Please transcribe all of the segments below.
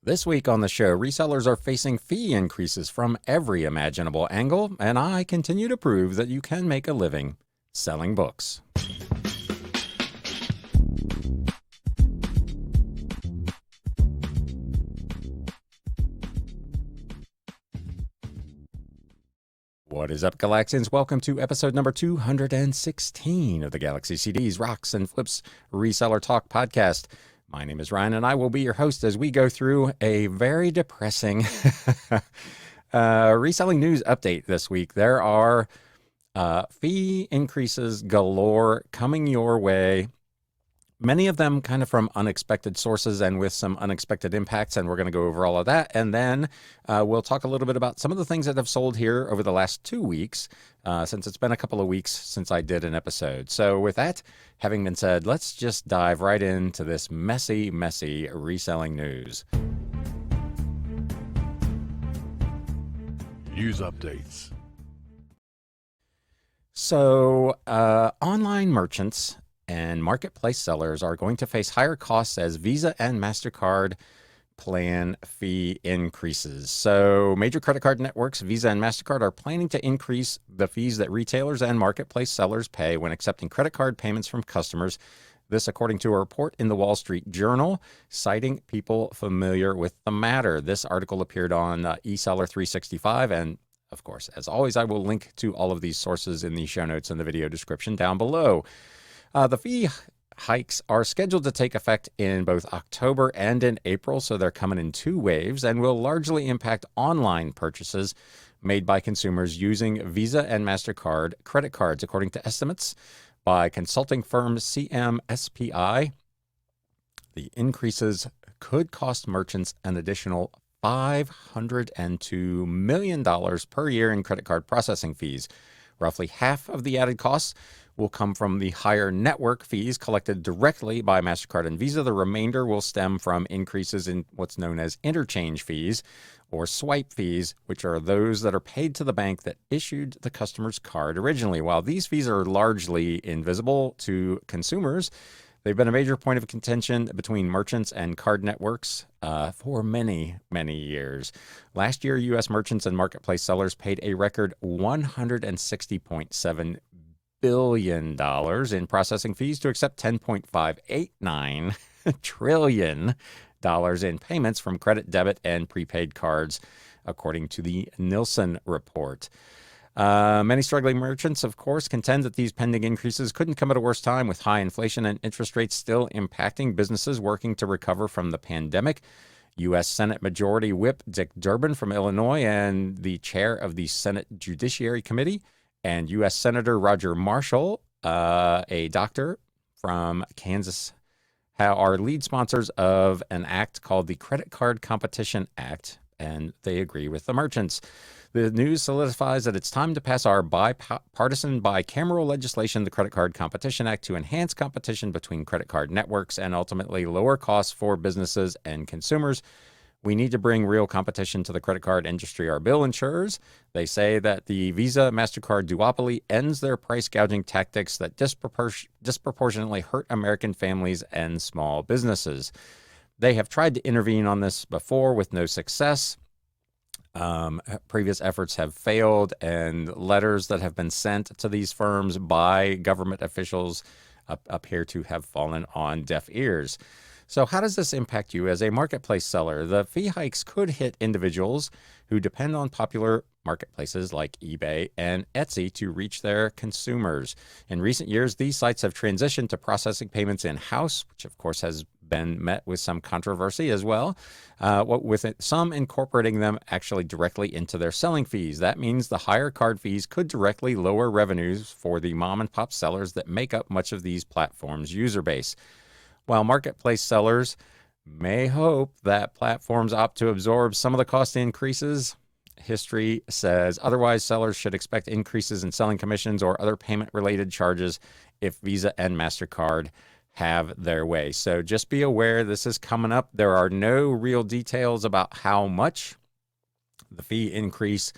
This week on the show, resellers are facing fee increases from every imaginable angle, and I continue to prove that you can make a living selling books. What is up, Galaxians? Welcome to episode number 216 of the Galaxy CDs, Rocks, and Flips Reseller Talk podcast. My name is Ryan, and I will be your host as we go through a very depressing reselling news update this week. There are fee increases galore coming your way. Many of them kind of from unexpected sources and with some unexpected impacts, and we're going to go over all of that. And then we'll talk a little bit about some of the things that have sold here over the last 2 weeks, since it's been a couple of weeks since I did an episode. So with that having been said, let's just dive right into this messy reselling news. News updates. So online merchants and marketplace sellers are going to face higher costs as Visa and MasterCard plan fee increases. So major credit card networks, Visa and MasterCard, are planning to increase the fees that retailers and marketplace sellers pay when accepting credit card payments from customers. This, according to a report in the Wall Street Journal, citing people familiar with the matter. This article appeared on eSeller 365, and of course, as always, I will link to all of these sources in the show notes and the video description down below. The fee hikes are scheduled to take effect in both October and in April, so they're coming in 2 waves and will largely impact online purchases made by consumers using Visa and MasterCard credit cards, according to estimates by consulting firm CMSPI. The increases could cost merchants an additional $502 million per year in credit card processing fees. Roughly half of the added costs will come from the higher network fees collected directly by MasterCard and Visa. The remainder will stem from increases in what's known as interchange fees or swipe fees, which are those that are paid to the bank that issued the customer's card originally. While these fees are largely invisible to consumers, they've been a major point of contention between merchants and card networks for many years. Last year, U.S. merchants and marketplace sellers paid a record $160.7 billion in processing fees to accept $10.589 trillion in payments from credit, debit, and prepaid cards, according to the Nielsen report. Many struggling merchants, of course, contend that these pending increases couldn't come at a worse time, with high inflation and interest rates still impacting businesses working to recover from the pandemic. U.S. Senate Majority Whip Dick Durbin from Illinois and the chair of the Senate Judiciary Committee, and U.S. Senator Roger Marshall, a doctor from Kansas, are lead sponsors of an act called the Credit Card Competition Act, and they agree with the merchants. The news solidifies that it's time to pass our bipartisan, bicameral legislation, the Credit Card Competition Act, to enhance competition between credit card networks and ultimately lower costs for businesses and consumers. We need to bring real competition to the credit card industry, our bill ensures. They say that the Visa MasterCard duopoly ends their price gouging tactics that disproportionately hurt American families and small businesses. They have tried to intervene on this before with no success. Previous efforts have failed, and letters that have been sent to these firms by government officials appear to have fallen on deaf ears. So how does this impact you as a marketplace seller? The fee hikes could hit individuals who depend on popular marketplaces like eBay and Etsy to reach their consumers. In recent years, these sites have transitioned to processing payments in-house, which of course has been met with some controversy as well, some incorporating them actually directly into their selling fees. That means the higher card fees could directly lower revenues for the mom and pop sellers that make up much of these platforms' user base. While marketplace sellers may hope that platforms opt to absorb some of the cost increases, history says otherwise. Sellers should expect increases in selling commissions or other payment-related charges if Visa and MasterCard have their way. So just be aware this is coming up. There are no real details about how much the fee increase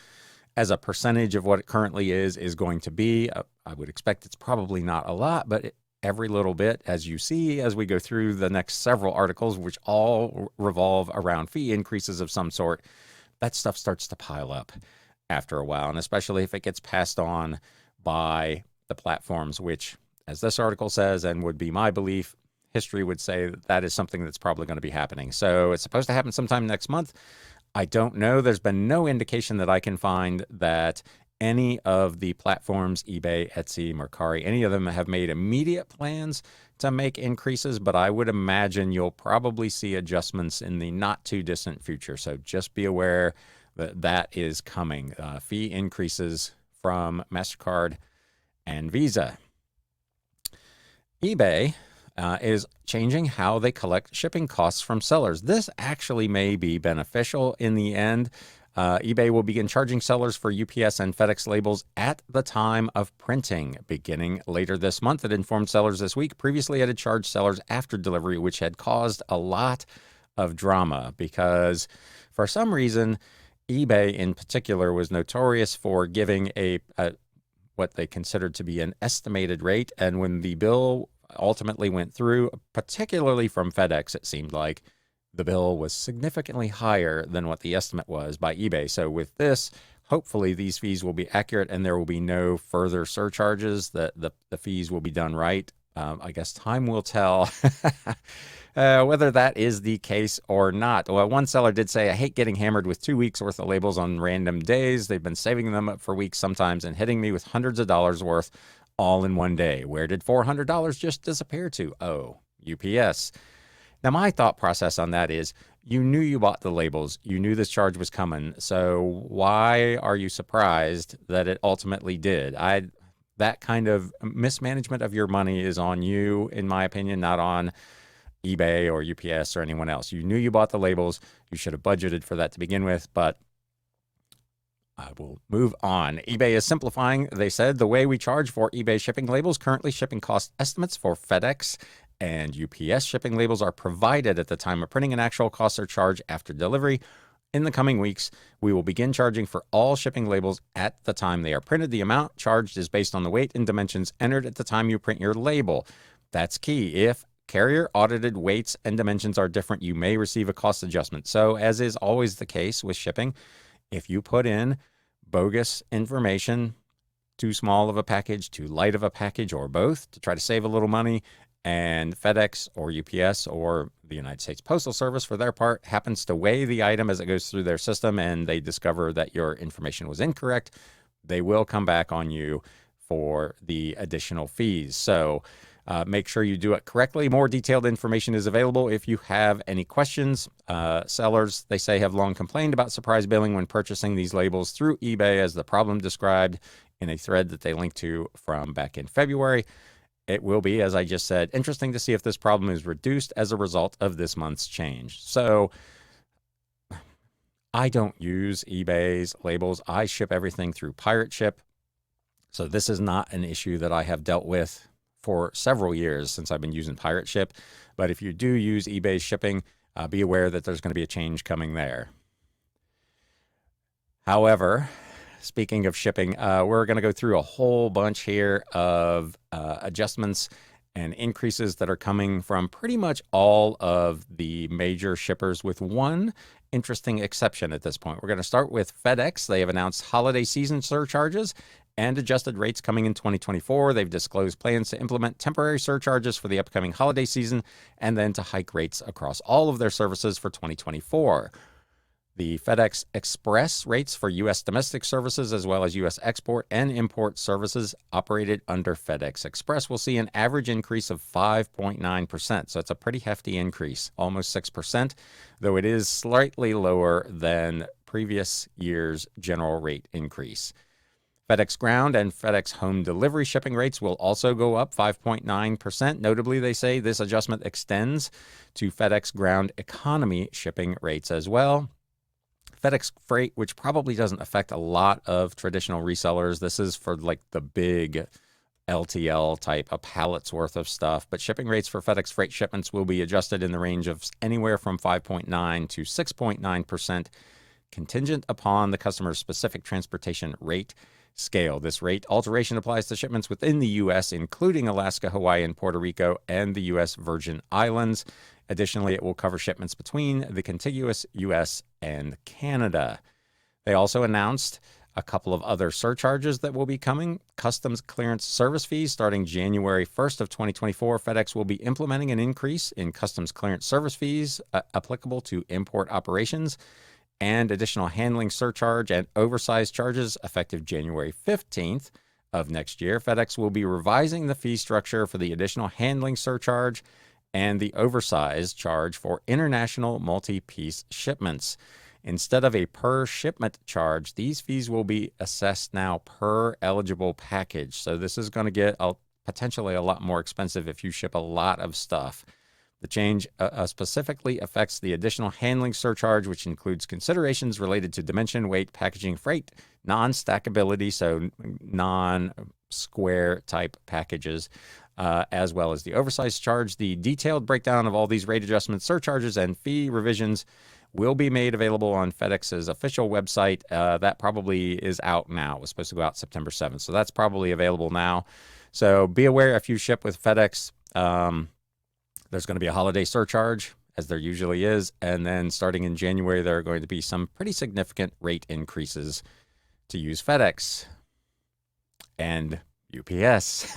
as a percentage of what it currently is going to be. I would expect it's probably not a lot, but every little bit, as you see as we go through the next several articles, which all revolve around fee increases of some sort. That stuff starts to pile up after a while, and especially if it gets passed on by the platforms, which, as this article says, and would be my belief, history would say that that is something that's probably going to be happening. So it's supposed to happen sometime next month. I don't know. There's been no indication that I can find that any of the platforms, eBay, Etsy, Mercari, any of them have made immediate plans to make increases, but I would imagine you'll probably see adjustments in the not too distant future. So just be aware that that is coming. Fee increases from MasterCard and Visa. eBay is changing how they collect shipping costs from sellers. This actually may be beneficial in the end. eBay will begin charging sellers for UPS and FedEx labels at the time of printing, beginning later this month. It informed sellers this week. Previously, it had charged sellers after delivery, which had caused a lot of drama because for some reason, eBay in particular was notorious for giving a what they considered to be an estimated rate. And when the bill ultimately went through, particularly from FedEx, it seemed like the bill was significantly higher than what the estimate was by eBay. So with this, hopefully these fees will be accurate and there will be no further surcharges. The fees will be done right. I guess time will tell whether that is the case or not. Well, one seller did say, I hate getting hammered with 2 weeks worth of labels on random days. They've been saving them up for weeks sometimes and hitting me with hundreds of dollars worth all in one day. Where did $400 just disappear to? Oh, UPS. Now, my thought process on that is you knew you bought the labels. You knew this charge was coming. So why are you surprised that it ultimately did? That kind of mismanagement of your money is on you, in my opinion, not on eBay or UPS or anyone else. You knew you bought the labels. You should have budgeted for that to begin with, but I will move on. eBay is simplifying, they said, the way we charge for eBay shipping labels. Currently, shipping cost estimates for FedEx and UPS shipping labels are provided at the time of printing, and actual costs are charged after delivery. In the coming weeks, we will begin charging for all shipping labels at the time they are printed. The amount charged is based on the weight and dimensions entered at the time you print your label. That's key. If carrier audited weights and dimensions are different, you may receive a cost adjustment. So, as is always the case with shipping, if you put in bogus information, too small of a package, too light of a package, or both to try to save a little money, and FedEx or UPS or the United States Postal Service, for their part, happens to weigh the item as it goes through their system and they discover that your information was incorrect, they will come back on you for the additional fees. So make sure you do it correctly. More detailed information is available if you have any questions. Sellers, they say, have long complained about surprise billing when purchasing these labels through eBay, as the problem described in a thread that they linked to from back in February. It will be, as I just said, interesting to see if this problem is reduced as a result of this month's change. So I don't use eBay's labels. I ship everything through Pirate Ship. So this is not an issue that I have dealt with for several years since I've been using Pirate Ship. But if you do use eBay's shipping, be aware that there's going to be a change coming there. However, speaking of shipping, we're going to go through a whole bunch here of adjustments and increases that are coming from pretty much all of the major shippers, with one interesting exception at this point. We're going to start with FedEx. They have announced holiday season surcharges and adjusted rates coming in 2024. They've disclosed plans to implement temporary surcharges for the upcoming holiday season and then to hike rates across all of their services for 2024. The FedEx Express rates for U.S. domestic services as well as U.S. export and import services operated under FedEx Express will see an average increase of 5.9%. So it's a pretty hefty increase, almost 6%, though it is slightly lower than previous year's general rate increase. FedEx Ground and FedEx Home Delivery shipping rates will also go up 5.9%. Notably, they say this adjustment extends to FedEx Ground Economy shipping rates as well. FedEx Freight, which probably doesn't affect a lot of traditional resellers. This is for like the big LTL type, a pallet's worth of stuff. But shipping rates for FedEx Freight shipments will be adjusted in the range of anywhere from 5.9 to 6.9%, contingent upon the customer's specific transportation rate. scale. This rate alteration applies to shipments within the U.S., including Alaska, Hawaii, and Puerto Rico, and the U.S. Virgin Islands. Additionally, it will cover shipments between the contiguous U.S. and Canada. They also announced a couple of other surcharges that will be coming. Customs clearance service fees starting January 1st of 2024. FedEx will be implementing an increase in customs clearance service fees applicable to import operations, and additional handling surcharge and oversized charges effective January 15th of next year. FedEx will be revising the fee structure for the additional handling surcharge and the oversized charge for international multi-piece shipments. Instead of a per shipment charge, these fees will be assessed now per eligible package. So this is going to get potentially a lot more expensive if you ship a lot of stuff. The change specifically affects the additional handling surcharge, which includes considerations related to dimension, weight, packaging, freight, non-stackability, so non-square type packages, as well as the oversized charge. The detailed breakdown of all these rate adjustments, surcharges, and fee revisions will be made available on FedEx's official website. That probably is out now. It was supposed to go out September 7th, so that's probably available now. So be aware if you ship with FedEx, there's going to be a holiday surcharge, as there usually is, and then starting in January, there are going to be some pretty significant rate increases to use FedEx and UPS.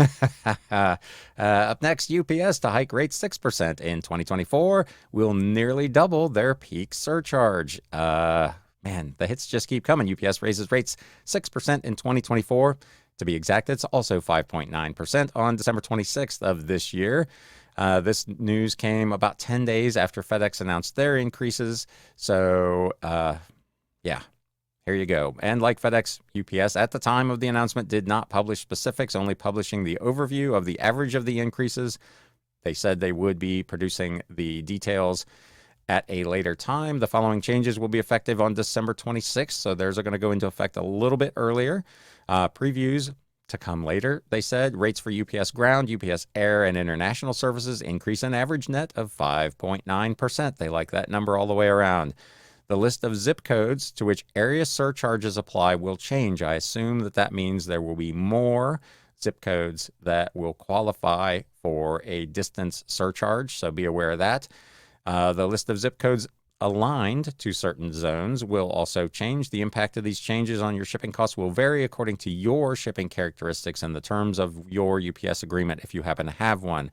Up next, UPS to hike rates 6% in 2024 will nearly double their peak surcharge. Man, the hits just keep coming. UPS raises rates 6% in 2024. To be exact, it's also 5.9% on December 26th of this year. This news came about 10 days after FedEx announced their increases. So, yeah, here you go. And like FedEx, UPS at the time of the announcement did not publish specifics, only publishing the overview of the average of the increases. They said they would be producing the details at a later time. The following changes will be effective on December 26th. So theirs are going to go into effect a little bit earlier. Previews to come later. They said rates for UPS Ground, UPS Air, and international services increase an average net of 5.9%. They like that number all the way around. The list of zip codes to which area surcharges apply will change. I assume that means there will be more zip codes that will qualify for a distance surcharge, so be aware of that. The list of zip codes aligned to certain zones will also change. The impact of these changes on your shipping costs will vary according to your shipping characteristics and the terms of your UPS agreement if you happen to have one.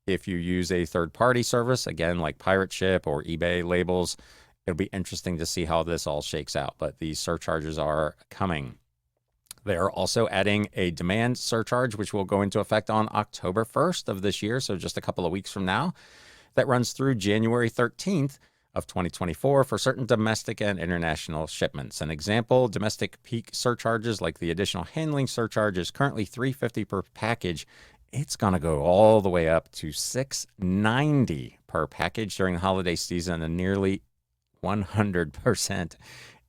If you use a third-party service, again, like Pirate Ship or eBay labels, it'll be interesting to see how this all shakes out, but these surcharges are coming. They are also adding a demand surcharge, which will go into effect on October 1st of this year, so just a couple of weeks from now. That runs through January 13th of 2024 for certain domestic and international shipments. An example, domestic peak surcharges like the additional handling surcharge is currently $3.50 per package. It's going to go all the way up to $6.90 per package during the holiday season, a nearly 100%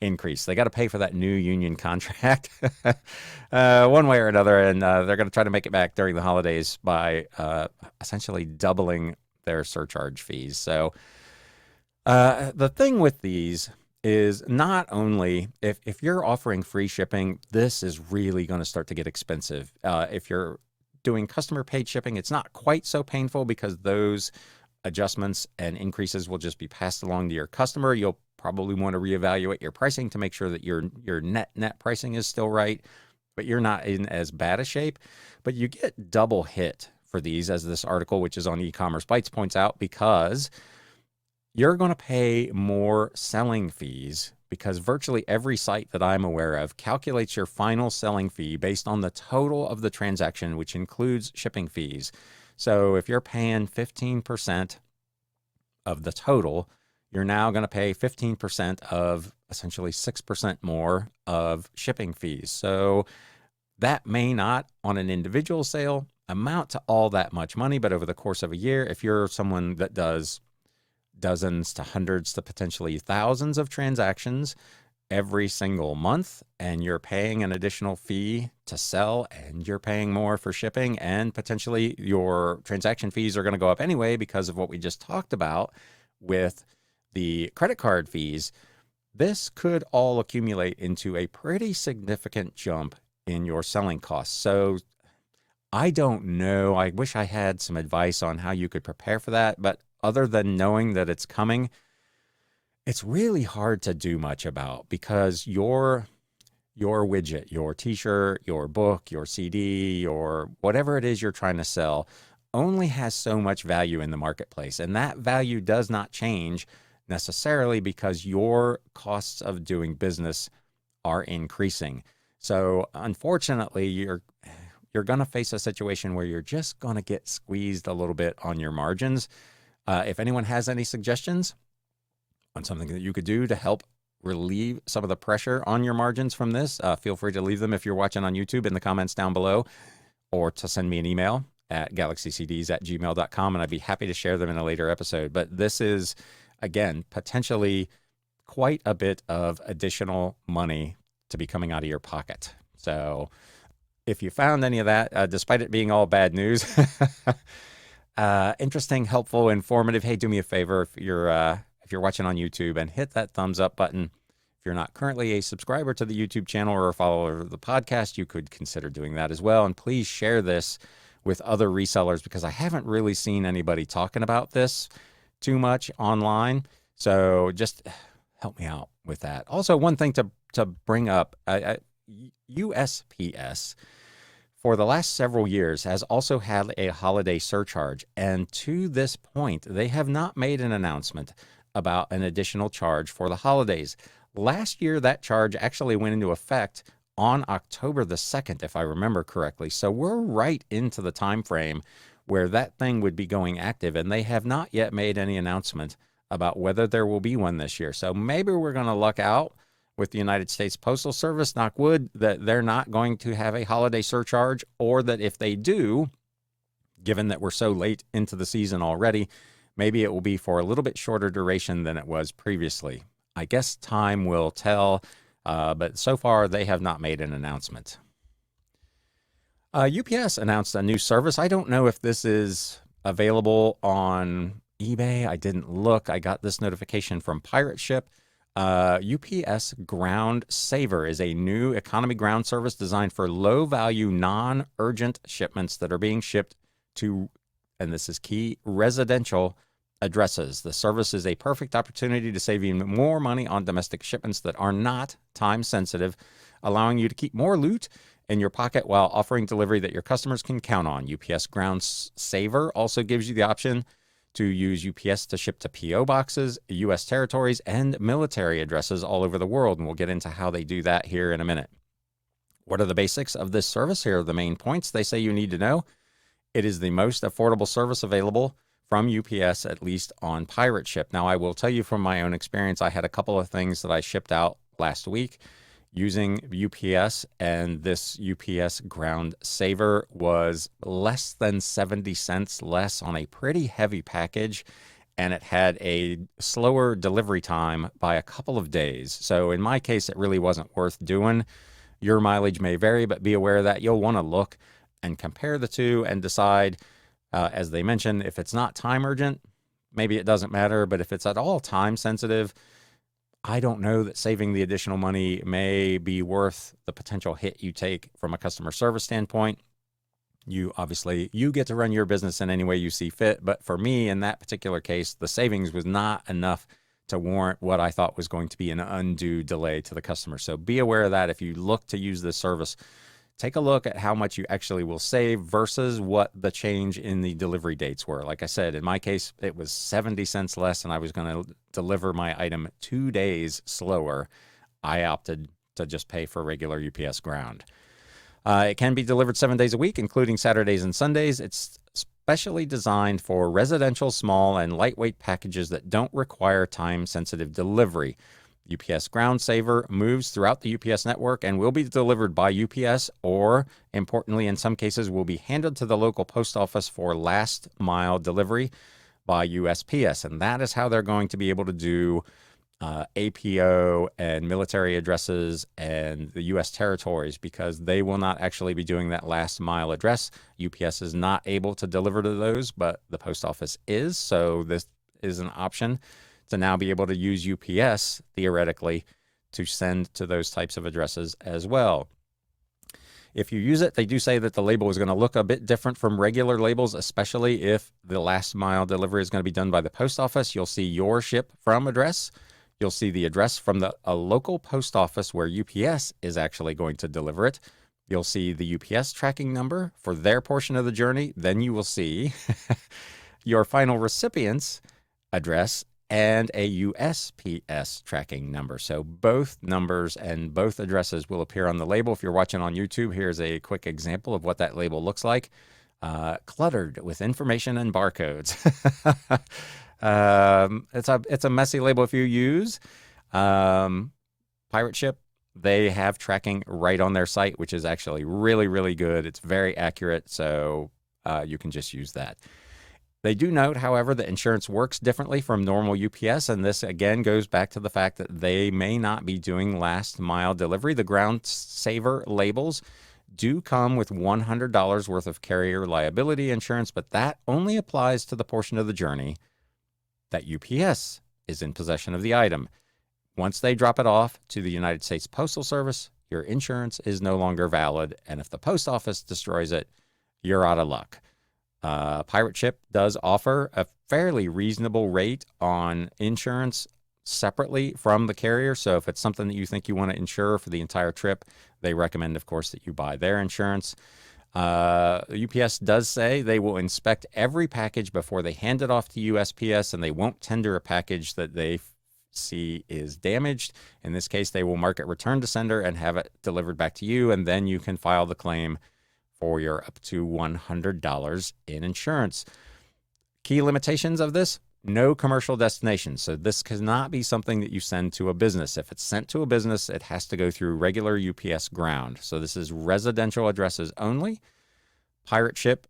increase. They got to pay for that new union contract one way or another, and they're going to try to make it back during the holidays by essentially doubling their surcharge fees. So the thing with these is not only if you're offering free shipping, this is really going to start to get expensive. If you're doing customer paid shipping, it's not quite so painful because those adjustments and increases will just be passed along to your customer. You'll probably want to reevaluate your pricing to make sure that your net pricing is still right, but you're not in as bad a shape. But you get double hit for these, as this article, which is on E-commerce Bytes, points out, because you're going to pay more selling fees because virtually every site that I'm aware of calculates your final selling fee based on the total of the transaction, which includes shipping fees. So if you're paying 15% of the total, you're now going to pay 15% of essentially 6% more of shipping fees. So that may not, on an individual sale, amount to all that much money, but over the course of a year, if you're someone that does dozens to hundreds to potentially thousands of transactions every single month, and you're paying an additional fee to sell, and you're paying more for shipping, and potentially your transaction fees are going to go up anyway because of what we just talked about with the credit card fees, this could all accumulate into a pretty significant jump in your selling costs. So I don't know. I wish I had some advice on how you could prepare for that. But other than knowing that it's coming, it's really hard to do much about, because your widget, your t-shirt, your book, your CD, or whatever it is you're trying to sell only has so much value in the marketplace. And that value does not change necessarily because your costs of doing business are increasing. So unfortunately, you're going to face a situation where you're just going to get squeezed a little bit on your margins. If anyone has any suggestions on something that you could do to help relieve some of the pressure on your margins from this, feel free to leave them if you're watching on YouTube in the comments down below, or to send me an email at galaxycds@gmail.com, and I'd be happy to share them in a later episode. But this is, again, potentially quite a bit of additional money to be coming out of your pocket. So if you found any of that, despite it being all bad news, interesting, helpful, informative, hey, do me a favor if you're watching on YouTube, and hit that thumbs up button. If you're not currently a subscriber to the YouTube channel or a follower of the podcast, you could consider doing that as well. And please share this with other resellers, because I haven't really seen anybody talking about this too much online. So just help me out with that. Also, one thing to bring up, USPS for the last several years has also had a holiday surcharge. And to this point, they have not made an announcement about an additional charge for the holidays. Last year, that charge actually went into effect on October the 2nd, if I remember correctly. So we're right into the time frame where that thing would be going active, and they have not yet made any announcement about whether there will be one this year. So maybe we're going to luck out with the United States Postal Service, knock wood, that they're not going to have a holiday surcharge, or that if they do, given that we're so late into the season already, maybe it will be for a little bit shorter duration than it was previously. I guess time will tell, but so far they have not made an announcement. UPS announced a new service. I don't know if this is available on eBay. I didn't look. I got this notification from Pirate Ship. UPS Ground Saver is a new economy ground service designed for low-value, non-urgent shipments that are being shipped to, and this is key, residential addresses. The service is a perfect opportunity to save even more money on domestic shipments that are not time-sensitive, allowing you to keep more loot in your pocket while offering delivery that your customers can count on. UPS Ground Saver also gives you the option to use UPS to ship to P.O. boxes, U.S. territories, and military addresses all over the world, and we'll get into how they do that here in a minute. What are the basics of this service? Here are the main points they say you need to know. It is the most affordable service available from UPS, at least on Pirate Ship. Now, I will tell you from my own experience, I had a couple of things that I shipped out last week using UPS, and this UPS Ground Saver was less than 70 cents less on a pretty heavy package, and it had a slower delivery time by a couple of days. So in my case, it really wasn't worth doing. Your mileage may vary, but be aware that you'll want to look and compare the two and decide, as they mentioned, if it's not time urgent, maybe it doesn't matter, but if it's at all time sensitive, I don't know that saving the additional money may be worth the potential hit you take from a customer service standpoint. You get to run your business in any way you see fit, but for me in that particular case, the savings was not enough to warrant what I thought was going to be an undue delay to the customer. So be aware of that. If you look to use this service, take a look at how much you actually will save versus what the change in the delivery dates were. Like I said, in my case, it was 70 cents less, and I was going to deliver my item 2 days slower. I opted to just pay for regular UPS Ground. It can be delivered 7 days a week, including Saturdays and Sundays. It's specially designed for residential, small, and lightweight packages that don't require time-sensitive delivery. UPS Ground Saver moves throughout the UPS network and will be delivered by UPS, or, importantly, in some cases, will be handed to the local post office for last mile delivery by USPS. And that is how they're going to be able to do APO and military addresses and the U.S. territories, because they will not actually be doing that last mile address. UPS is not able to deliver to those, but the post office is. So this is an option to now be able to use UPS, theoretically, to send to those types of addresses as well. If you use it, they do say that the label is going to look a bit different from regular labels, especially if the last mile delivery is going to be done by the post office. You'll see your ship from address. You'll see the address from a local post office where UPS is actually going to deliver it. You'll see the UPS tracking number for their portion of the journey. Then you will see your final recipient's address and a USPS tracking number. So both numbers and both addresses will appear on the label. If you're watching on YouTube, here's a quick example of what that label looks like. Cluttered with information and barcodes. It's a messy label if you use Pirate Ship. They have tracking right on their site, which is actually really, really good. It's very accurate, so you can just use that. They do note, however, that insurance works differently from normal UPS, and this again goes back to the fact that they may not be doing last mile delivery. The Ground Saver labels do come with $100 worth of carrier liability insurance, but that only applies to the portion of the journey that UPS is in possession of the item. Once they drop it off to the United States Postal Service, your insurance is no longer valid, and if the post office destroys it, you're out of luck. Pirate Ship does offer a fairly reasonable rate on insurance separately from the carrier. So if it's something that you think you want to insure for the entire trip, they recommend, of course, that you buy their insurance. UPS does say they will inspect every package before they hand it off to USPS, and they won't tender a package that they see is damaged. In this case, they will mark it return to sender and have it delivered back to you, and then you can file the claim for your up to $100 in insurance. Key limitations of this: no commercial destination. So this cannot be something that you send to a business. If it's sent to a business, it has to go through regular UPS ground. So this is residential addresses only. Pirate Ship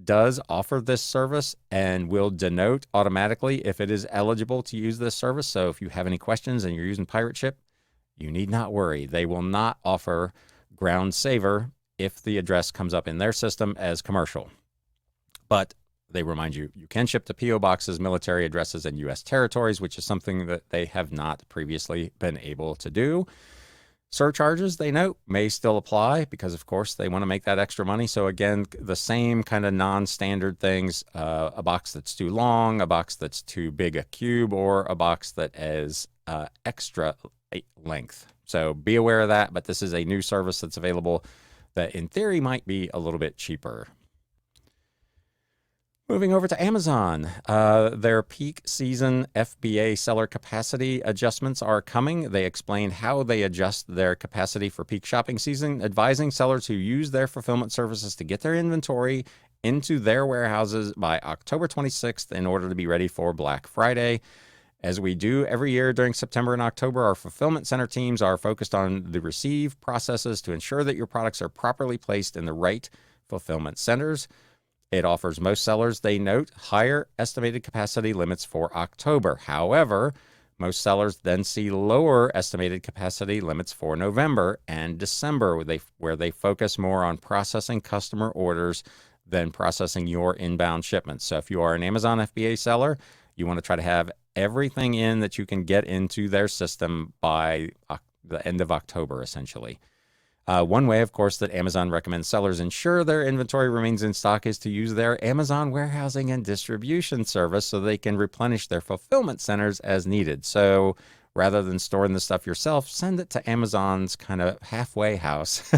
does offer this service and will denote automatically if it is eligible to use this service. So if you have any questions and you're using Pirate Ship, you need not worry. They will not offer Ground Saver if the address comes up in their system as commercial. But they remind you, you can ship to P.O. boxes, military addresses, and U.S. territories, which is something that they have not previously been able to do. Surcharges, they note, may still apply because, of course, they want to make that extra money. So again, the same kind of non-standard things, a box that's too long, a box that's too big a cube, or a box that is extra length. So be aware of that, but this is a new service that's available that in theory might be a little bit cheaper. Moving over to Amazon, their peak season FBA seller capacity adjustments are coming. They explain how they adjust their capacity for peak shopping season, advising sellers who use their fulfillment services to get their inventory into their warehouses by October 26th in order to be ready for Black Friday. As we do every year during September and October, our fulfillment center teams are focused on the receive processes to ensure that your products are properly placed in the right fulfillment centers. It offers most sellers, they note, higher estimated capacity limits for October. However, most sellers then see lower estimated capacity limits for November and December, where they focus more on processing customer orders than processing your inbound shipments. So if you are an Amazon FBA seller, you want to try to have everything in that you can get into their system by the end of October, essentially. One way, of course, that Amazon recommends sellers ensure their inventory remains in stock is to use their Amazon warehousing and distribution service so they can replenish their fulfillment centers as needed. So rather than storing the stuff yourself, send it to Amazon's kind of halfway house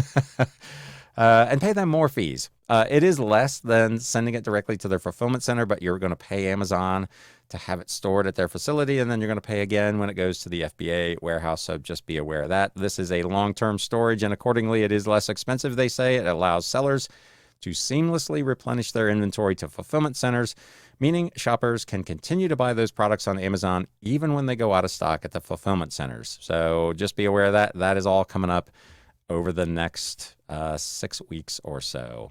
and pay them more fees. It is less than sending it directly to their fulfillment center, but you're going to pay Amazon to have it stored at their facility, and then you're going to pay again when it goes to the FBA warehouse, so just be aware of that. This is a long-term storage, and accordingly, it is less expensive, they say. It allows sellers to seamlessly replenish their inventory to fulfillment centers, meaning shoppers can continue to buy those products on Amazon even when they go out of stock at the fulfillment centers. So just be aware of that. That is all coming up over the next 6 weeks or so.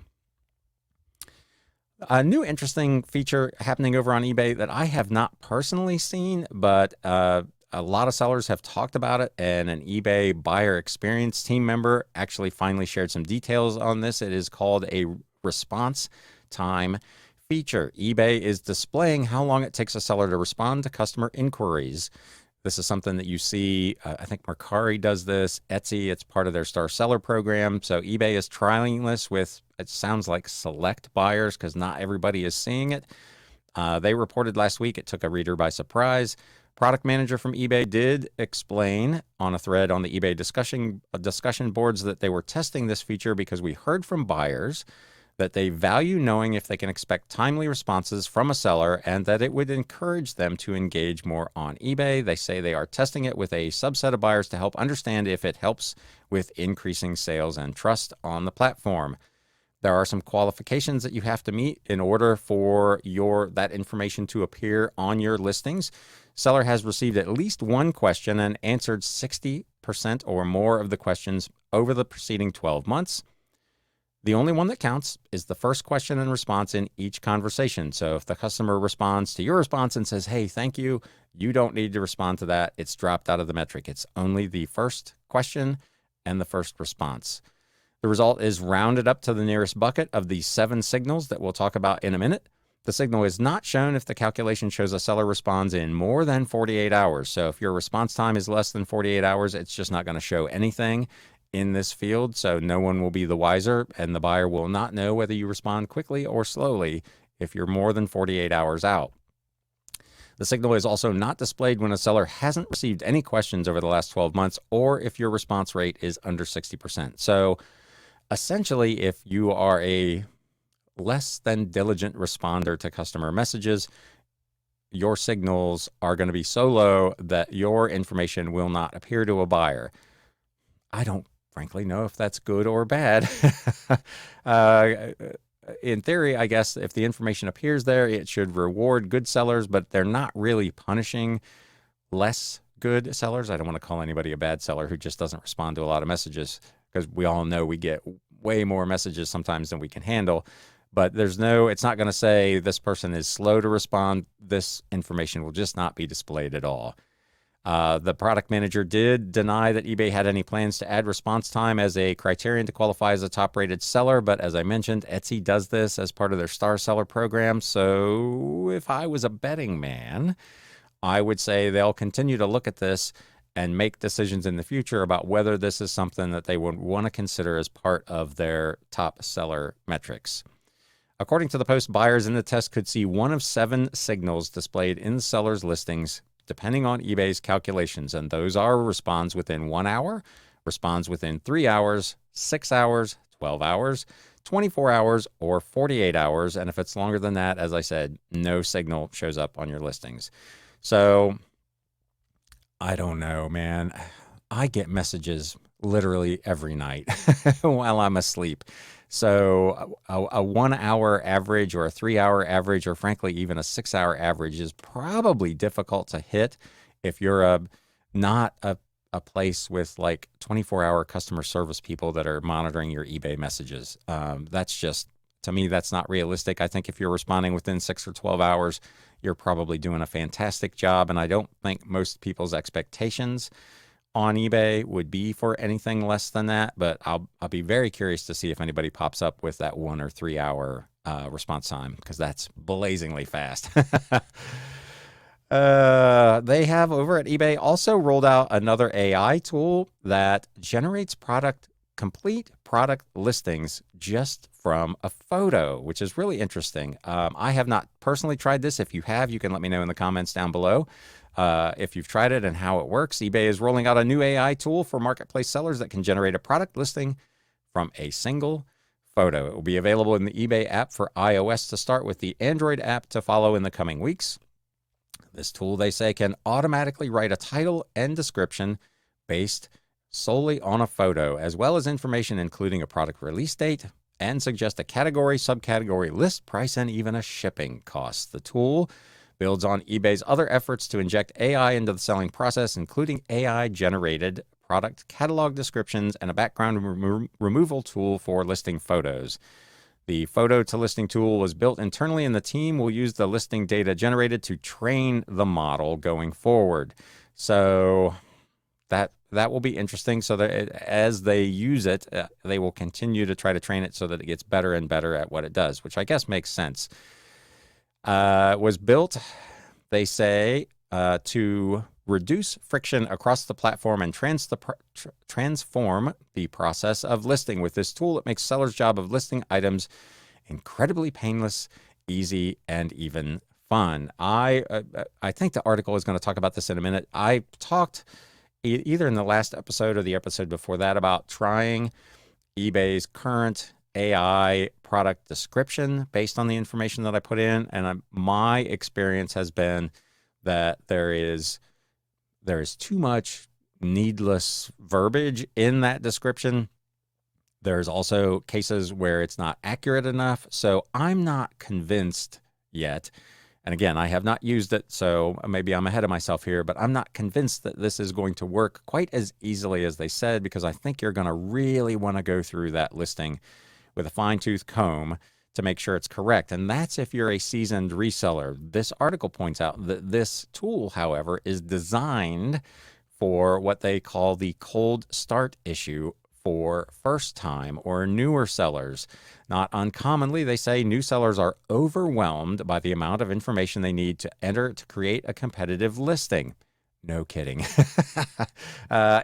A new interesting feature happening over on eBay that I have not personally seen, but a lot of sellers have talked about it, and an eBay buyer experience team member actually finally shared some details on this. It is called a response time feature. eBay is displaying how long it takes a seller to respond to customer inquiries. This is something that you see. I think Mercari does this. Etsy, it's part of their Star Seller program. So eBay is trialing this with, it sounds like, select buyers because not everybody is seeing it. They reported last week it took a reader by surprise. Product manager from eBay did explain on a thread on the eBay discussion boards that they were testing this feature because we heard from buyers that they value knowing if they can expect timely responses from a seller and that it would encourage them to engage more on eBay. They say they are testing it with a subset of buyers to help understand if it helps with increasing sales and trust on the platform. There are some qualifications that you have to meet in order for that information to appear on your listings. Seller has received at least one question and answered 60% or more of the questions over the preceding 12 months. The only one that counts is the first question and response in each conversation. So if the customer responds to your response and says, hey, thank you, you don't need to respond to that. It's dropped out of the metric. It's only the first question and the first response. The result is rounded up to the nearest bucket of the 7 signals that we'll talk about in a minute. The signal is not shown if the calculation shows a seller responds in more than 48 hours. So if your response time is less than 48 hours, it's just not going to show anything in this field. So no one will be the wiser, and the buyer will not know whether you respond quickly or slowly if you're more than 48 hours out. The signal is also not displayed when a seller hasn't received any questions over the last 12 months or if your response rate is under 60%. So essentially, if you are a less than diligent responder to customer messages, your signals are going to be so low that your information will not appear to a buyer. I don't frankly know if that's good or bad. In theory, I guess if the information appears there, it should reward good sellers, but they're not really punishing less good sellers. I don't want to call anybody a bad seller who just doesn't respond to a lot of messages, because we all know we get way more messages sometimes than we can handle. But it's not going to say this person is slow to respond. This information will just not be displayed at all. The product manager did deny that eBay had any plans to add response time as a criterion to qualify as a top-rated seller. But as I mentioned, Etsy does this as part of their Star Seller program. So if I was a betting man, I would say they'll continue to look at this and make decisions in the future about whether this is something that they would want to consider as part of their top seller metrics. According to the post, buyers in the test could see one of 7 signals displayed in sellers' listings, depending on eBay's calculations. And those are responds within 1 hour, responds within 3 hours, 6 hours, 12 hours, 24 hours, or 48 hours. And if it's longer than that, as I said, no signal shows up on your listings. So I don't know, man. I get messages literally every night while I'm asleep. So a 1 hour average or a 3 hour average, or frankly, even a 6 hour average is probably difficult to hit if you're not a place with like 24-hour customer service people that are monitoring your eBay messages. That's just, to me, that's not realistic. I think if you're responding within 6 or 12 hours, you're probably doing a fantastic job. And I don't think most people's expectations on eBay would be for anything less than that, but I'll be very curious to see if anybody pops up with that 1 or 3 hour response time, because that's blazingly fast. They have over at eBay also rolled out another AI tool that generates complete product listings just from a photo, which is really interesting. I have not personally tried this. If you have, you can let me know in the comments down below. If you've tried it and how it works. eBay is rolling out a new AI tool for marketplace sellers that can generate a product listing from a single photo. It will be available in the eBay app for iOS to start, with the Android app to follow in the coming weeks. This tool, they say, can automatically write a title and description based solely on a photo, as well as information including a product release date, and suggest a category, subcategory, list price, and even a shipping cost. The tool builds on eBay's other efforts to inject AI into the selling process, including AI-generated product catalog descriptions and a background removal tool for listing photos. The photo to listing tool was built internally, and the team will use the listing data generated to train the model going forward. So that will be interesting. So that as they use it, they will continue to try to train it so that it gets better and better at what it does, which I guess makes sense. Was built, they say, to reduce friction across the platform and transform the process of listing. With this tool, it makes sellers' job of listing items incredibly painless, easy, and even fun. I think the article is going to talk about this in a minute. I talked either in the last episode or the episode before that about trying eBay's current AI product description based on the information that I put in. And my experience has been that there is too much needless verbiage in that description. There's also cases where it's not accurate enough. So I'm not convinced yet. And again, I have not used it, so maybe I'm ahead of myself here, but I'm not convinced that this is going to work quite as easily as they said, because I think you're going to really want to go through that listing with a fine-tooth comb to make sure it's correct. And that's if you're a seasoned reseller. This article points out that this tool, however, is designed for what they call the cold start issue for first-time or newer sellers. Not uncommonly, they say new sellers are overwhelmed by the amount of information they need to enter to create a competitive listing. No kidding.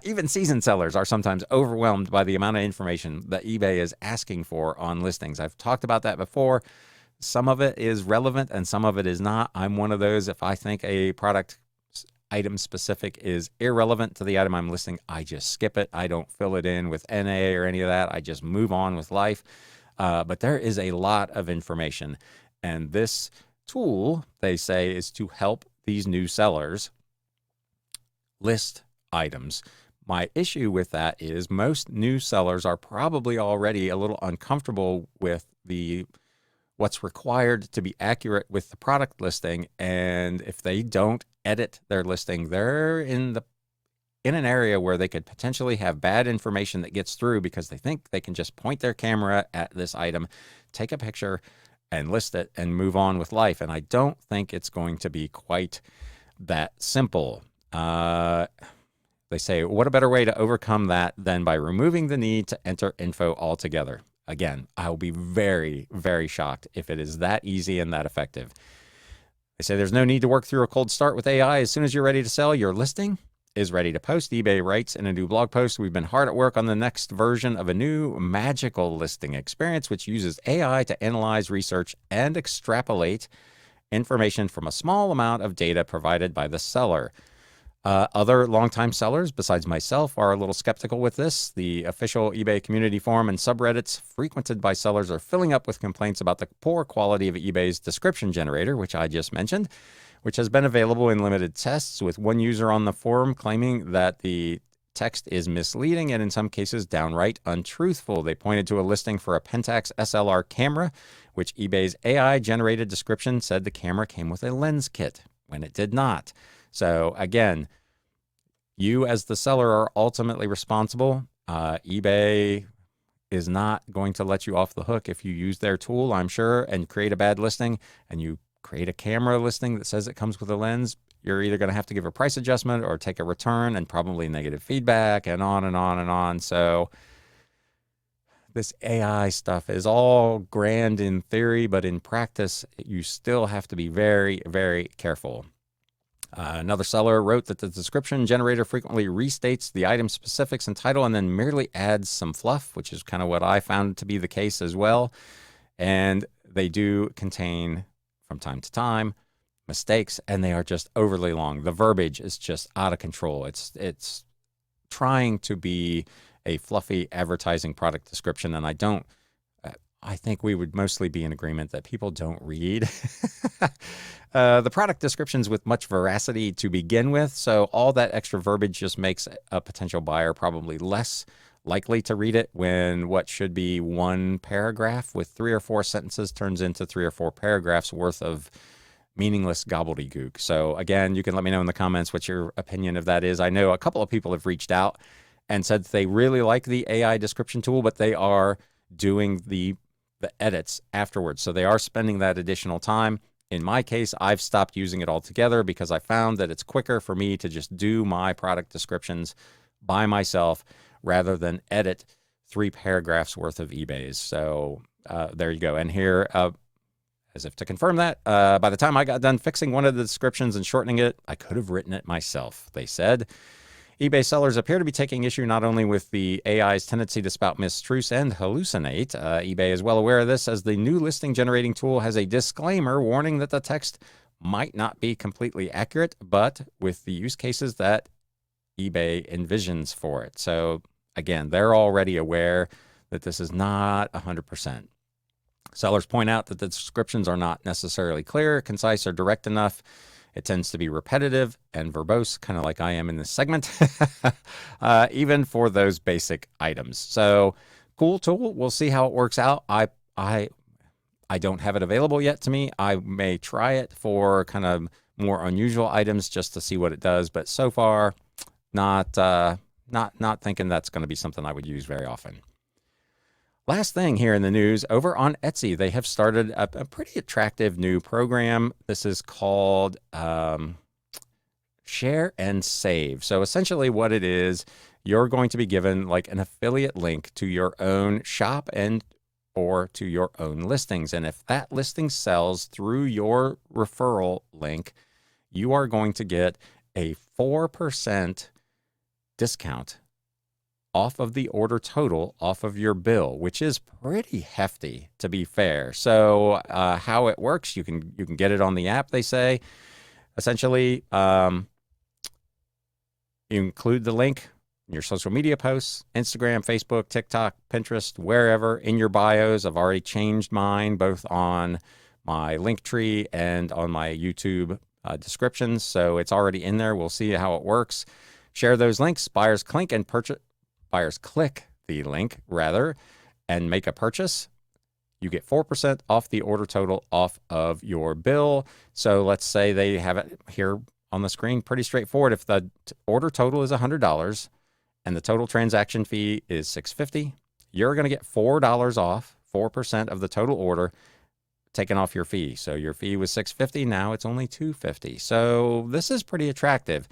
Even seasoned sellers are sometimes overwhelmed by the amount of information that eBay is asking for on listings. I've talked about that before. Some of it is relevant and some of it is not. I'm one of those. If I think a product item specific is irrelevant to the item I'm listing, I just skip it. I don't fill it in with NA or any of that. I just move on with life. But there is a lot of information. And this tool, they say, is to help these new sellers list items. My issue with that is most new sellers are probably already a little uncomfortable with what's required to be accurate with the product listing. And if they don't edit their listing, they're in an area where they could potentially have bad information that gets through because they think they can just point their camera at this item, take a picture, and list it and move on with life. And I don't think it's going to be quite that simple. They say, what a better way to overcome that than by removing the need to enter info altogether? Again, I'll be very, very shocked if it is that easy and that effective. They say there's no need to work through a cold start with AI. As soon as you're ready to sell, your listing is ready to post. eBay writes in a new blog post, we've been hard at work on the next version of a new magical listing experience, which uses AI to analyze, research, and extrapolate information from a small amount of data provided by the seller. Other longtime sellers, besides myself, are a little skeptical with this. The official eBay community forum and subreddits frequented by sellers are filling up with complaints about the poor quality of eBay's description generator, which I just mentioned, which has been available in limited tests, with one user on the forum claiming that the text is misleading and in some cases downright untruthful. They pointed to a listing for a Pentax SLR camera, which eBay's AI-generated description said the camera came with a lens kit, when it did not. So again, you as the seller are ultimately responsible. eBay is not going to let you off the hook if you use their tool, I'm sure, and create a bad listing, and you create a camera listing that says it comes with a lens. You're either going to have to give a price adjustment or take a return and probably negative feedback and on and on and on. So this AI stuff is all grand in theory, but in practice, you still have to be very, very careful. Another seller wrote that the description generator frequently restates the item specifics and title and then merely adds some fluff, which is kind of what I found to be the case as well. And they do contain, from time to time, mistakes, and they are just overly long. The verbiage is just out of control. It's trying to be a fluffy advertising product description, and I think we would mostly be in agreement that people don't read the product descriptions with much veracity to begin with. So all that extra verbiage just makes a potential buyer probably less likely to read it, when what should be one paragraph with 3 or 4 sentences turns into 3 or 4 paragraphs worth of meaningless gobbledygook. So again, you can let me know in the comments what your opinion of that is. I know a couple of people have reached out and said they really like the AI description tool, but they are doing the edits afterwards. So they are spending that additional time. In my case, I've stopped using it altogether because I found that it's quicker for me to just do my product descriptions by myself rather than edit 3 paragraphs worth of eBays. So there you go. And here, As if to confirm that, by the time I got done fixing one of the descriptions and shortening it, I could have written it myself, they said. eBay sellers appear to be taking issue not only with the AI's tendency to spout mistruths and hallucinate. eBay is well aware of this, as the new listing generating tool has a disclaimer warning that the text might not be completely accurate, but with the use cases that eBay envisions for it. So again, they're already aware that this is not 100%. Sellers point out that the descriptions are not necessarily clear, concise, or direct enough. It tends to be repetitive and verbose, kind of like I am in this segment, even for those basic items. So cool tool. We'll see how it works out. I don't have it available yet to me. I may try it for kind of more unusual items just to see what it does. But so far, not thinking that's going to be something I would use very often. Last thing here in the news, over on Etsy, they have started a pretty attractive new program. This is called Share and Save. So essentially what it is, you're going to be given like an affiliate link to your own shop and or to your own listings. And if that listing sells through your referral link, you are going to get a 4% discount off of the order total, off of your bill, which is pretty hefty, to be fair. So how it works, you can get it on the app, they say. Essentially, you include the link in your social media posts, Instagram, Facebook, TikTok, Pinterest, wherever in your bios. I've already changed mine, both on my Linktree and on my YouTube descriptions. So it's already in there. We'll see how it works. Share those links. Buyers click the link and make a purchase. You get 4% off the order total off of your bill. So let's say they have it here on the screen, pretty straightforward. If the order total is $100 and the total transaction fee is $6.50, you're going to get $4 off, 4% of the total order taken off your fee. So your fee was $6.50, now it's only $2.50. So this is pretty attractive.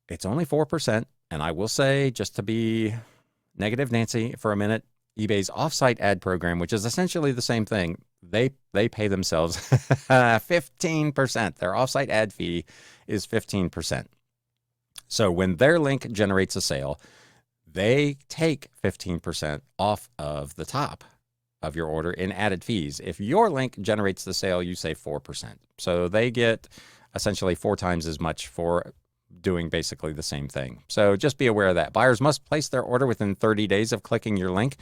It's only 4%. And I will say, just to be negative Nancy for a minute, eBay's offsite ad program, which is essentially the same thing, they pay themselves 15%. Their offsite ad fee is 15%. So when their link generates a sale, they take 15% off of the top of your order in added fees. If your link generates the sale, you save 4%. So they get essentially 4 times as much for doing basically the same thing. So just be aware of that. Buyers must place their order within 30 days of clicking your link.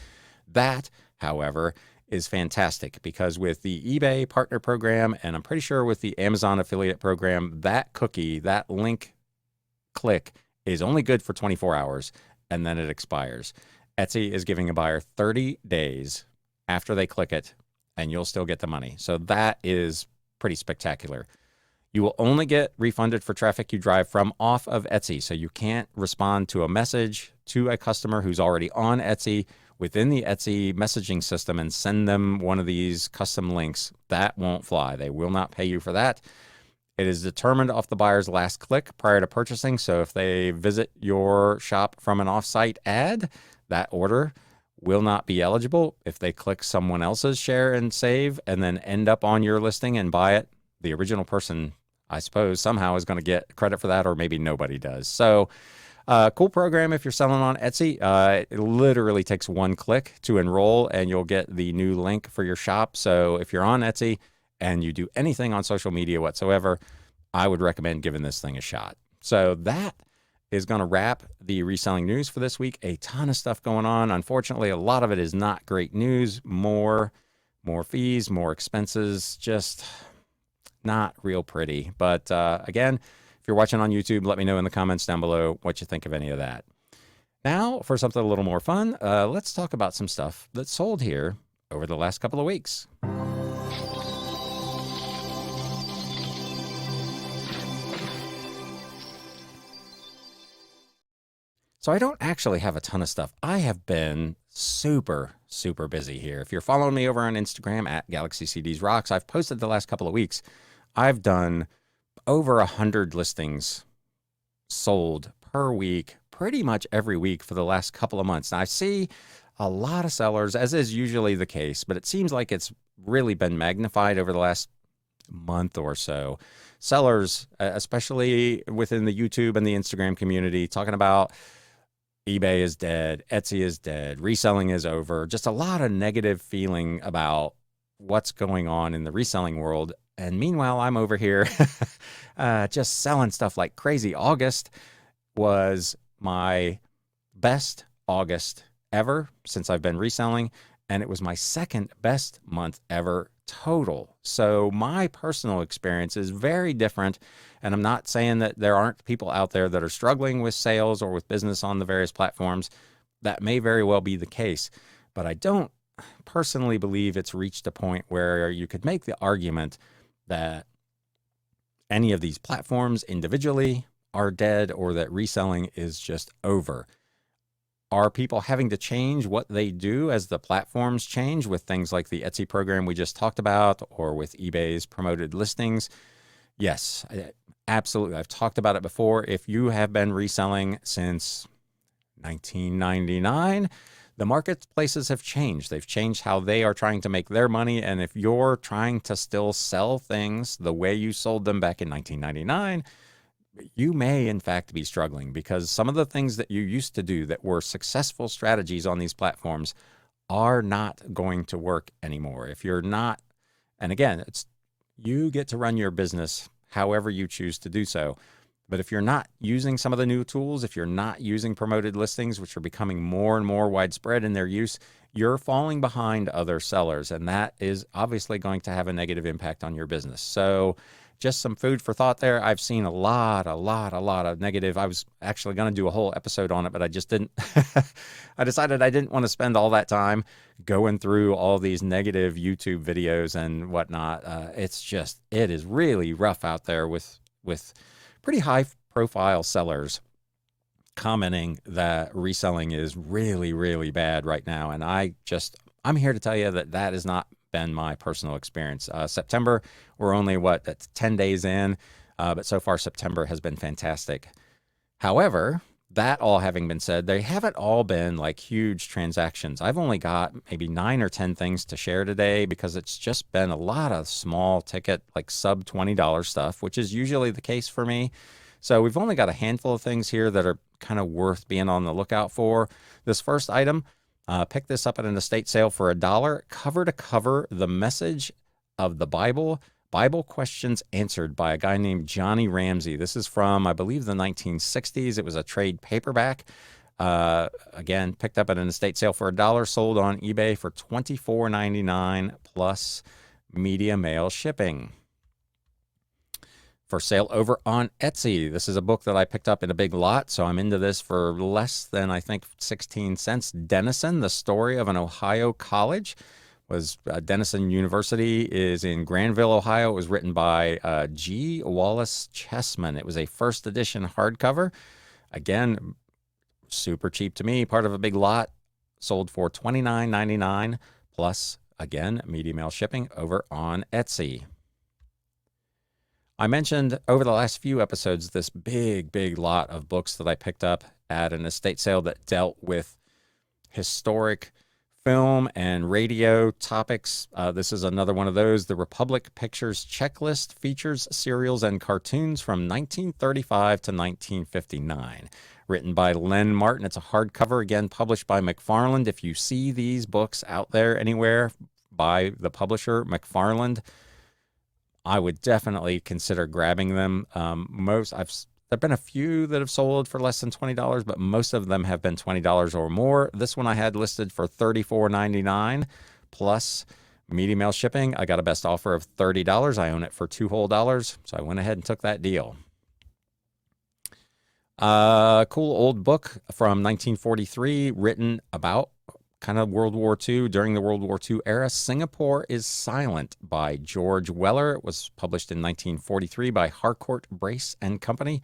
That, however, is fantastic, because with the eBay partner program, and I'm pretty sure with the Amazon affiliate program, that cookie, that link click is only good for 24 hours and then it expires. Etsy is giving a buyer 30 days after they click it and you'll still get the money. So that is pretty spectacular. You will only get refunded for traffic you drive from off of Etsy. So you can't respond to a message to a customer who's already on Etsy within the Etsy messaging system and send them one of these custom links. That won't fly. They will not pay you for that. It is determined off the buyer's last click prior to purchasing. So if they visit your shop from an offsite ad, that order will not be eligible. If they click someone else's Share and Save and then end up on your listing and buy it, the original person, I suppose, somehow is going to get credit for that, or maybe nobody does. So cool program if you're selling on Etsy. It literally takes one click to enroll and you'll get the new link for your shop. So if you're on Etsy and you do anything on social media whatsoever, I would recommend giving this thing a shot. So that is going to wrap the reselling news for this week. A ton of stuff going on. Unfortunately, a lot of it is not great news. More fees, more expenses, just not real pretty. But again, if you're watching on YouTube, let me know in the comments down below what you think of any of that. Now, for something a little more fun, let's talk about some stuff that sold here over the last couple of weeks. So I don't actually have a ton of stuff. I have been super busy here. If you're following me over on Instagram at Galaxy CDs Rocks, I've posted the last couple of weeks. I've done over 100 listings sold per week, pretty much every week for the last couple of months. Now I see a lot of sellers, as is usually the case, but it seems like it's really been magnified over the last month or so. Sellers, especially within the YouTube and the Instagram community, talking about eBay is dead, Etsy is dead, reselling is over, just a lot of negative feeling about what's going on in the reselling world. And meanwhile, I'm over here just selling stuff like crazy. August was my best August ever since I've been reselling, and it was my second best month ever total. So my personal experience is very different, and I'm not saying that there aren't people out there that are struggling with sales or with business on the various platforms. That may very well be the case, but I don't personally believe it's reached a point where you could make the argument that any of these platforms individually are dead or that reselling is just over. Are people having to change what they do as the platforms change with things like the Etsy program we just talked about or with eBay's promoted listings? Yes, absolutely. I've talked about it before. If you have been reselling since 1999, the marketplaces have changed. They've changed how they are trying to make their money. And if you're trying to still sell things the way you sold them back in 1999, you may in fact be struggling because some of the things that you used to do that were successful strategies on these platforms are not going to work anymore. If you're not, and again, you get to run your business however you choose to do so. But if you're not using some of the new tools, if you're not using promoted listings, which are becoming more and more widespread in their use, you're falling behind other sellers. And that is obviously going to have a negative impact on your business. So just some food for thought there. I've seen a lot of negative. I was actually going to do a whole episode on it, but I just didn't. I decided I didn't want to spend all that time going through all these negative YouTube videos and whatnot. It is really rough out there with pretty high profile sellers commenting that reselling is really, really bad right now. And I'm here to tell you that that has not been my personal experience. September, we're only, that's 10 days in, but so far September has been fantastic. However, that all having been said, they haven't all been like huge transactions. I've only got maybe 9 or 10 things to share today because it's just been a lot of small ticket, like sub $20 stuff, which is usually the case for me. So we've only got a handful of things here that are kind of worth being on the lookout for. This first item, picked this up at an estate sale for $1, cover to cover, the message of the Bible questions answered by a guy named Johnny Ramsey. This is from, I believe, the 1960s. It was a trade paperback. Again, picked up at an estate sale for $1, sold on eBay for $24.99 plus media mail shipping. For sale over on Etsy. This is a book that I picked up in a big lot, so I'm into this for less than, I think, 16 cents. Denison, the story of an Ohio college. Denison University is in Granville, Ohio. It was written by G. Wallace Chessman. It was a first edition hardcover. Again, super cheap to me, part of a big lot. Sold for $29.99 plus, again, media mail shipping over on Etsy. I mentioned over the last few episodes this big lot of books that I picked up at an estate sale that dealt with historic film and radio topics. This is another one of those. The Republic Pictures Checklist features serials and cartoons from 1935 to 1959. Written by Len Martin. It's a hardcover, again, published by McFarland. If you see these books out there anywhere by the publisher, McFarland, I would definitely consider grabbing them. There've been a few that have sold for less than $20, but most of them have been $20 or more. This one I had listed for $34.99 plus media mail shipping. I got a best offer of $30. I own it for $2 whole, so I went ahead and took that deal. Cool old book from 1943, written about kind of World War II, during the World War II era. Singapore is Silent by George Weller. It was published in 1943 by Harcourt, Brace and Company.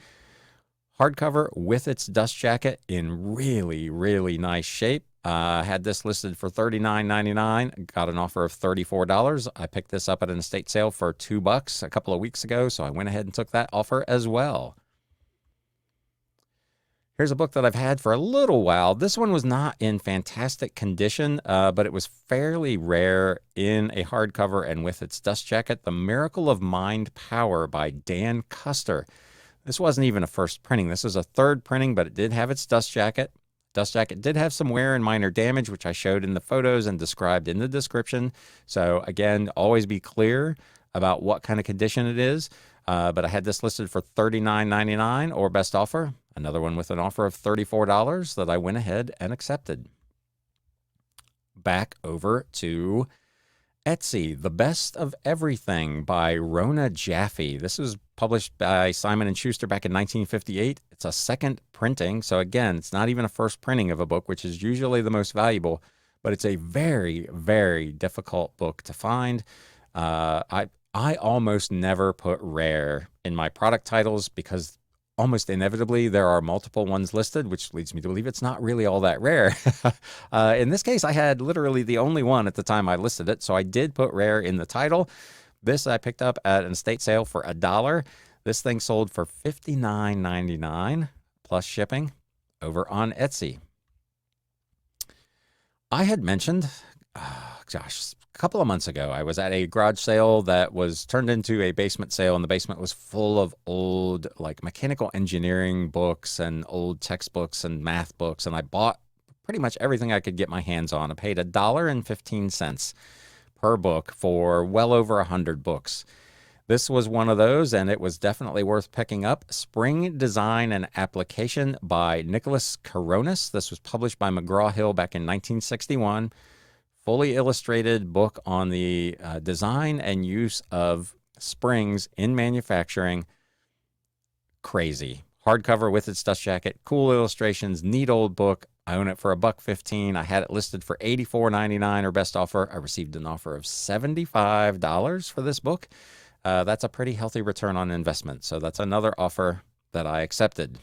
Hardcover with its dust jacket in really nice shape. Had this listed for $39.99. Got an offer of $34. I picked this up at an estate sale for $2 a couple of weeks ago, so I went ahead and took that offer as well. Here's a book that I've had for a little while. This one was not in fantastic condition, but it was fairly rare in a hardcover and with its dust jacket. The Miracle of Mind Power by Dan Custer. This wasn't even a first printing. This is a third printing, but it did have its dust jacket. Dust jacket did have some wear and minor damage, which I showed in the photos and described in the description. So again, always be clear about what kind of condition it is. But I had this listed for $39.99 or best offer. Another one with an offer of $34 that I went ahead and accepted. Back over to Etsy, The Best of Everything by Rona Jaffe. This was published by Simon & Schuster back in 1958. It's a second printing. So again, it's not even a first printing of a book, which is usually the most valuable, but it's a very, very difficult book to find. I almost never put rare in my product titles because almost inevitably there are multiple ones listed, which leads me to believe it's not really all that rare. In this case, I had literally the only one at the time I listed it, so I did put rare in the title. This I picked up at an estate sale for $1. This thing sold for $59.99 plus shipping over on Etsy. I had mentioned, a couple of months ago, I was at a garage sale that was turned into a basement sale, and the basement was full of old, like, mechanical engineering books and old textbooks and math books, and I bought pretty much everything I could get my hands on. I paid $1.15 per book for well over 100 books. This was one of those, and it was definitely worth picking up. Spring Design and Application by Nicholas Coronis. This was published by McGraw-Hill back in 1961. Fully illustrated book on the design and use of springs in manufacturing. Crazy. Hardcover with its dust jacket, cool illustrations, neat old book. I own it for $1.15. I had it listed for $84.99 or best offer. I received an offer of $75 for this book. That's a pretty healthy return on investment. So that's another offer that I accepted.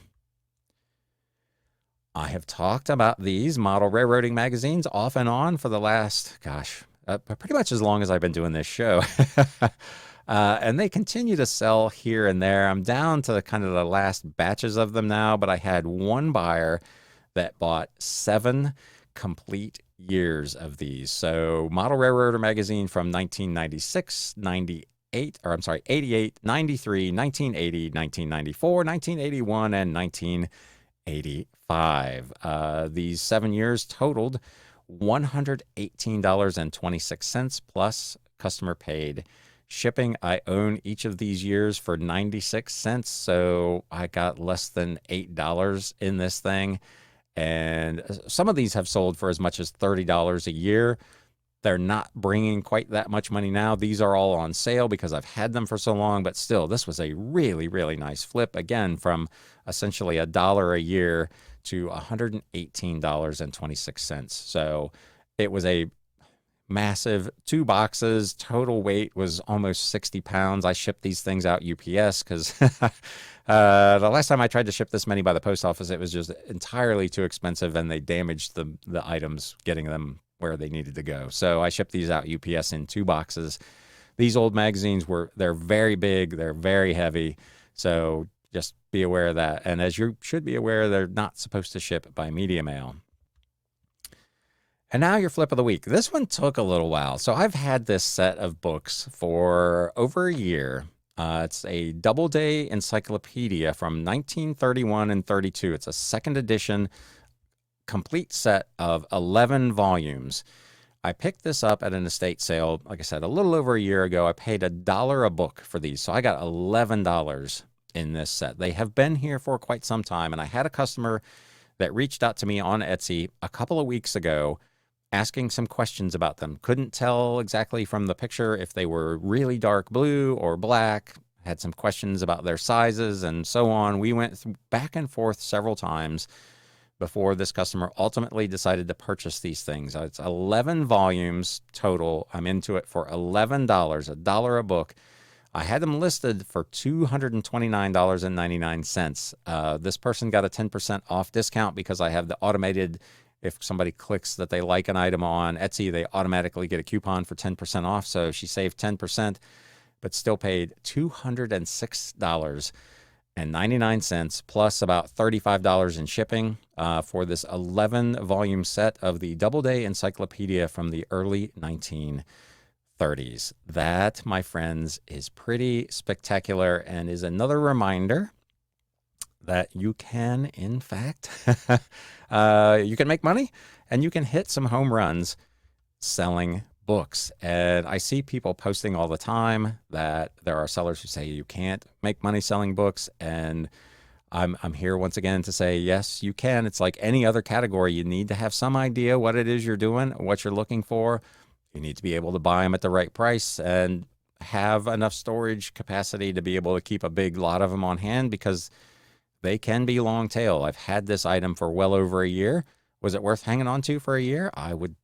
I have talked about these model railroading magazines off and on for the last, pretty much as long as I've been doing this show. And they continue to sell here and there. I'm down to kind of the last batches of them now, but I had one buyer that bought 7 complete years of these. So Model Railroader magazine from 1996, 88, 93, 1980, 1994, 1981, and 1985. These 7 years totaled $118.26 plus customer paid shipping. I own each of these years for 96 cents, so I got less than $8 in this thing. And some of these have sold for as much as $30 a year. They're not bringing quite that much money now. These are all on sale because I've had them for so long, but still, this was a really, really nice flip. Again, from essentially $1 a year to $118.26. So it was a massive 2 boxes. Total weight was almost 60 pounds. I shipped these things out UPS because the last time I tried to ship this many by the post office, it was just entirely too expensive, and they damaged the items getting them where they needed to go. So I shipped these out UPS in 2 boxes. These old magazines they're very big, they're very heavy. So just be aware of that. And as you should be aware, they're not supposed to ship by media mail. And now your flip of the week. This one took a little while. So I've had this set of books for over a year. It's a Doubleday encyclopedia from 1931 and 32. It's a second edition, complete set of 11 volumes. I picked this up at an estate sale, like I said, a little over a year ago. I paid $1 a book for these, so I got $11 in this set. They have been here for quite some time, and I had a customer that reached out to me on Etsy a couple of weeks ago asking some questions about them. Couldn't tell exactly from the picture if they were really dark blue or black. Had some questions about their sizes and so on. We went back and forth several times before this customer ultimately decided to purchase these things. It's 11 volumes total. I'm into it for $11, $1 a book. I had them listed for $229.99. This person got a 10% off discount because I have the automated, if somebody clicks that they like an item on Etsy, they automatically get a coupon for 10% off. So she saved 10%, but still paid $206. plus about $35 in shipping for this 11-volume set of the Doubleday Encyclopedia from the early 1930s. That, my friends, is pretty spectacular and is another reminder that you can, in fact, you can make money and you can hit some home runs selling books. And I see people posting all the time that there are sellers who say you can't make money selling books. And I'm here once again to say, yes, you can. It's like any other category. You need to have some idea what it is you're doing, what you're looking for. You need to be able to buy them at the right price and have enough storage capacity to be able to keep a big lot of them on hand, because they can be long tail. I've had this item for well over a year. Was it worth hanging on to for a year? I would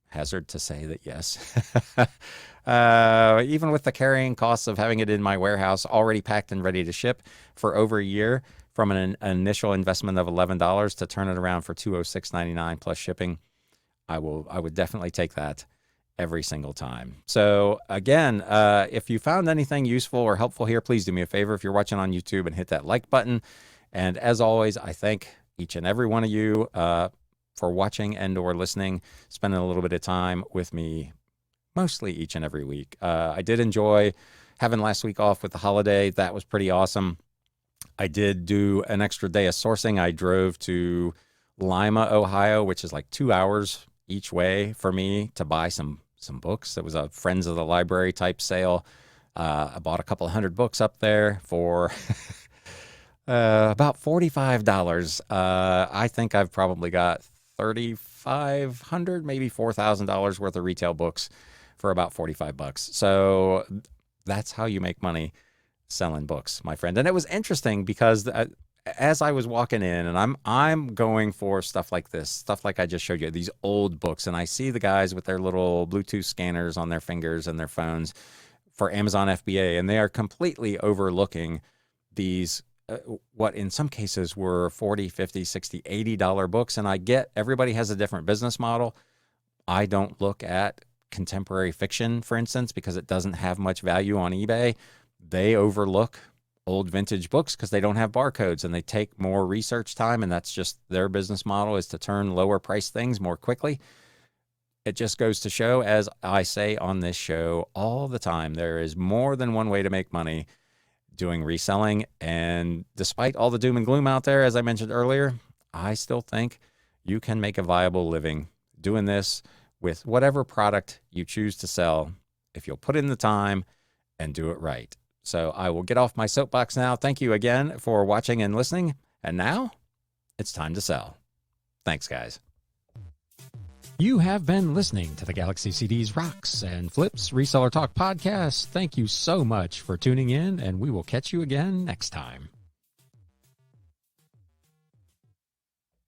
hazard to say that yes. Even with the carrying costs of having it in my warehouse already packed and ready to ship for over a year, from an initial investment of $11 to turn it around for $206.99 plus shipping, I would definitely take that every single time. So again, if you found anything useful or helpful here, please do me a favor if you're watching on YouTube and hit that like button. And as always, I thank each and every one of you for watching and or listening, spending a little bit of time with me, mostly each and every week. I did enjoy having last week off with the holiday. That was pretty awesome. I did do an extra day of sourcing. I drove to Lima, Ohio, which is like 2 hours each way for me, to buy some books. It was a Friends of the Library type sale. I bought a couple hundred books up there for about $45. I think I've probably got $3,500, maybe $4,000 worth of retail books for about $45. So that's how you make money selling books, my friend. And it was interesting because as I was walking in, and I'm going for stuff like this, stuff like I just showed you, these old books, and I see the guys with their little Bluetooth scanners on their fingers and their phones for Amazon FBA, and they are completely overlooking these what in some cases were $40, $50, $60, $80 books. And I get everybody has a different business model. I don't look at contemporary fiction, for instance, because it doesn't have much value on eBay. They overlook old vintage books because they don't have barcodes and they take more research time, and that's just their business model, is to turn lower price things more quickly. It just goes to show, as I say on this show all the time, there is more than one way to make money doing reselling. And despite all the doom and gloom out there, as I mentioned earlier, I still think you can make a viable living doing this with whatever product you choose to sell if you'll put in the time and do it right. So I will get off my soapbox now. Thank you again for watching and listening. And now it's time to sell. Thanks, guys. You have been listening to the Galaxy CDs Rocks and Flips Reseller Talk podcast. Thank you so much for tuning in, and we will catch you again next time.